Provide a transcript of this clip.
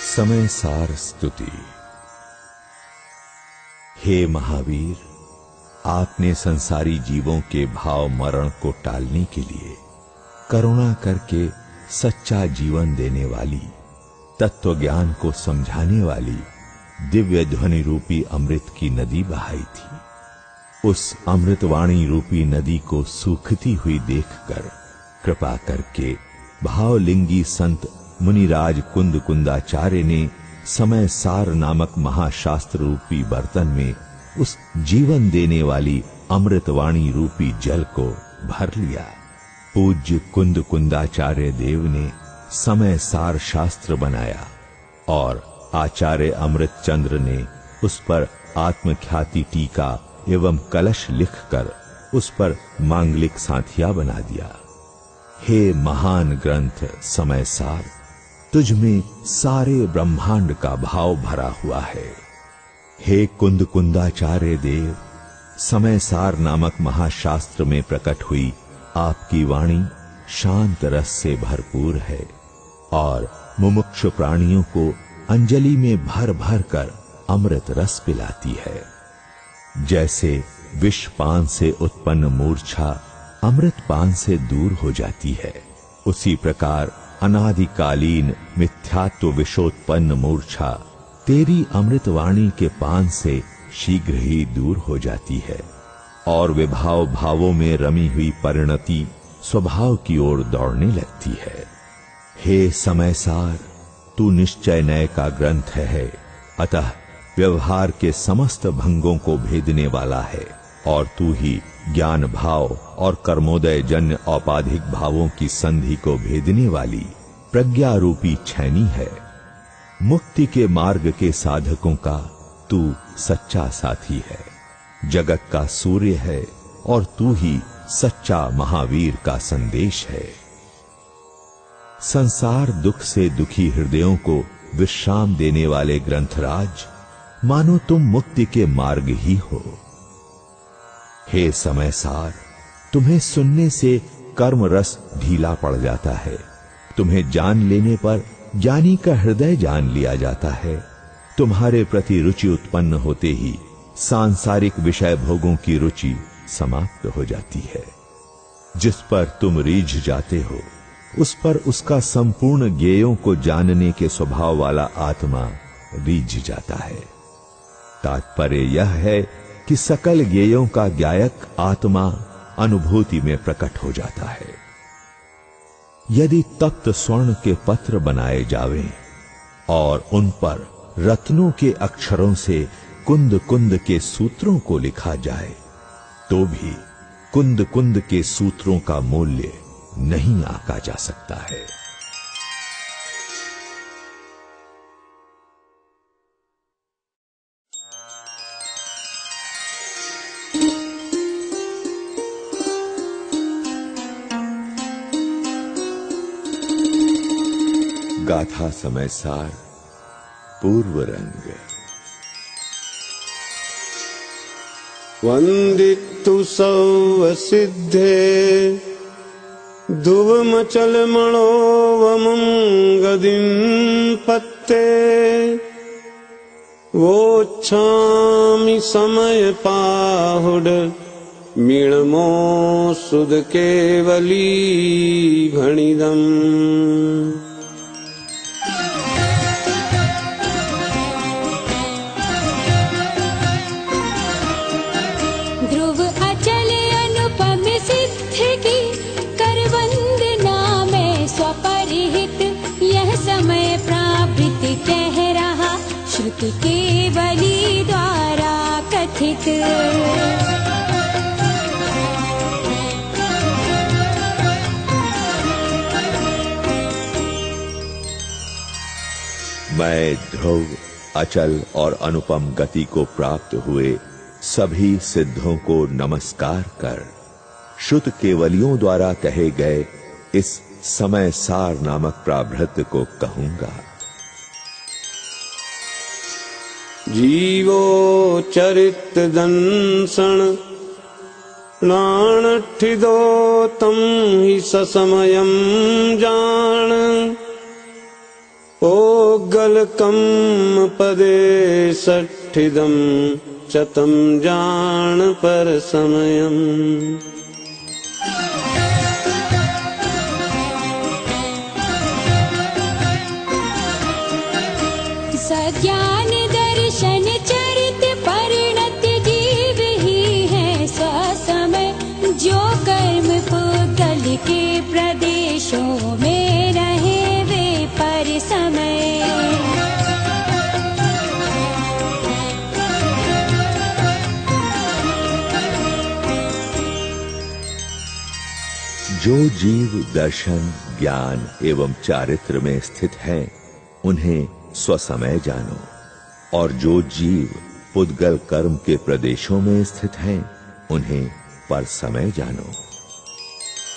समय सार स्तुति। हे महावीर, आपने संसारी जीवों के भाव मरण को टालने के लिए करुणा करके सच्चा जीवन देने वाली, तत्व ज्ञान को समझाने वाली दिव्य ध्वनि रूपी अमृत की नदी बहाई थी। उस अमृतवाणी रूपी नदी को सूखती हुई देखकर कृपा करके भावलिंगी संत मुनिराज कुंद कुंदाचार्य ने समय सार नामक महाशास्त्र रूपी बर्तन में उस जीवन देने वाली अमृतवाणी रूपी जल को भर लिया। पूज्य कुंद कुंदाचार्य देव ने समय सार शास्त्र बनाया और आचार्य अमृत चंद्र ने उस पर आत्मख्याति टीका एवं कलश लिखकर उस पर मांगलिक साथिया बना दिया। हे महान ग्रंथ समय सार, तुझ में सारे ब्रह्मांड का भाव भरा हुआ है। हे कुंद कुंदाचार्य देव, समय सार नामक महाशास्त्र में प्रकट हुई आपकी वाणी शांत रस से भरपूर है और मुमुक्षु प्राणियों को अंजलि में भर भर कर अमृत रस पिलाती है। जैसे विष पान से उत्पन्न मूर्छा अमृत पान से दूर हो जाती है, उसी प्रकार अनादिकालीन मिथ्यात्व विषोत्पन्न मूर्छा तेरी अमृतवाणी के पान से शीघ्र ही दूर हो जाती है और विभाव भावों में रमी हुई परिणति स्वभाव की ओर दौड़ने लगती है। हे समय सार, तू निश्चय नय का ग्रंथ है, अतः व्यवहार के समस्त भंगों को भेदने वाला है और तू ही ज्ञान भाव और कर्मोदय जन्य औपाधिक भावों की संधि को भेदने वाली प्रज्ञा रूपी छैनी है। मुक्ति के मार्ग के साधकों का तू सच्चा साथी है, जगत का सूर्य है और तू ही सच्चा महावीर का संदेश है। संसार दुख से दुखी हृदयों को विश्राम देने वाले ग्रंथराज, मानो तुम मुक्ति के मार्ग ही हो। हे समय सार, तुम्हें सुनने से कर्म रस ढीला पड़ जाता है, तुम्हें जान लेने पर ज्ञानी का हृदय जान लिया जाता है। तुम्हारे प्रति रुचि उत्पन्न होते ही सांसारिक विषय भोगों की रुचि समाप्त हो जाती है। जिस पर तुम रीझ जाते हो, उस पर उसका संपूर्ण ज्ञेयों को जानने के स्वभाव वाला आत्मा रीझ जाता है। तात्पर्य यह है कि सकल ज्ञेयों का ज्ञायक आत्मा अनुभूति में प्रकट हो जाता है। यदि तप्त स्वर्ण के पत्र बनाए जावें और उन पर रत्नों के अक्षरों से कुंद कुंद के सूत्रों को लिखा जाए, तो भी कुंद कुंद के सूत्रों का मूल्य नहीं आंका जा सकता है। गाथा समय सार पूर्व रंग। वंदितु सौ सिद्धे धुवमचल मणो वमंगदिं पत्ते वोच्छामि समय पाहुड मीणमो सुध केवली घणिदम्। ध्रुव अचल अनुपम सिद्ध की कर वंदना में स्वपरिहित, यह समय प्रावृत्ति कह रहा श्रुति केवली द्वारा कथित। मैं ध्रुव अचल और अनुपम गति को प्राप्त हुए सभी सिद्धों को नमस्कार कर शुद्ध केवलियों द्वारा कहे गए इस समय सार नामक प्राभृत को कहूंगा। जीवो चरित दंसन प्राणठिदो तम ही ससमयम जान। ओगलकम पदे सठिदम चतम जान पर समयम। सज्ञान दर्शन चरित परिणत जीव ही है स्वसमय, जो कर्म पुद्गल के प्रदेशों में रहे वे पर समय। जो जीव दर्शन, ज्ञान एवं चारित्र में स्थित हैं, उन्हें स्वसमय जानो, और जो जीव पुद्गल कर्म के प्रदेशों में स्थित हैं, उन्हें पर समय जानो।